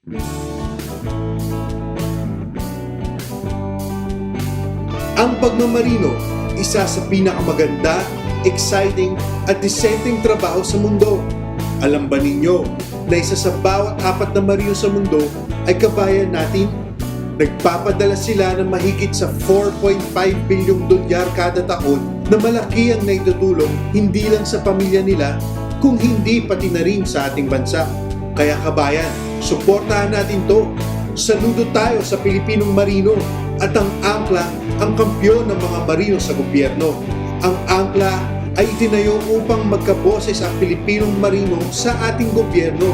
Ang pagmamarino, isa sa pinakamaganda, exciting at disenteng trabaho sa mundo. Alam ba ninyo na isa sa bawat 4 na marino sa mundo ay kabayan natin? Nagpapadala sila ng mahigit sa $4.5 bilyong kada taon na malaki ang naitutulong hindi lang sa pamilya nila, kung hindi pati na rin sa ating bansa. Kaya kabayan, suportahan natin to. Saludo tayo sa Pilipinong Marino at ang Angkla ang kampyon ng mga marino sa gobyerno. Ang Angkla ay itinayo upang magkaboses ang Pilipinong Marino sa ating gobyerno.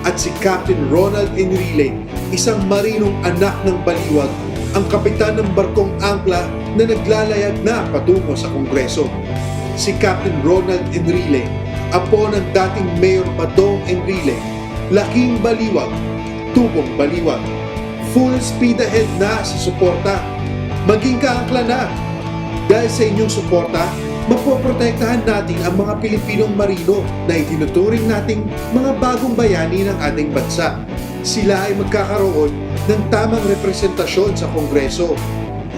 At si Captain Ronald Enrile, isang marinong anak ng baliwag, ang kapitan ng barkong Angkla na naglalayag na patungo sa Kongreso. Si Captain Ronald Enrile, apo ng dating Mayor Badong Enrile, laking baliwag, tubong baliwag. Full speed ahead na sa suporta. Maging kaangkla na. Dahil sa inyong suporta, mapoprotektahan natin ang mga Pilipinong marino na itinuturing nating mga bagong bayani ng ating bansa. Sila ay magkakaroon ng tamang representasyon sa Kongreso.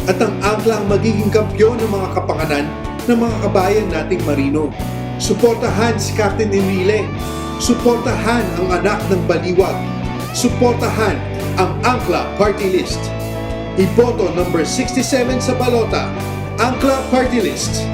At ang Angkla ang magiging kampyon ng mga kapanganan ng mga kabayan nating marino. Suportahan si Captain Enrile. Suportahan ang anak ng baliwag. Suportahan ang Angkla Party List. Iboto number 67 sa balota, Angkla Party List.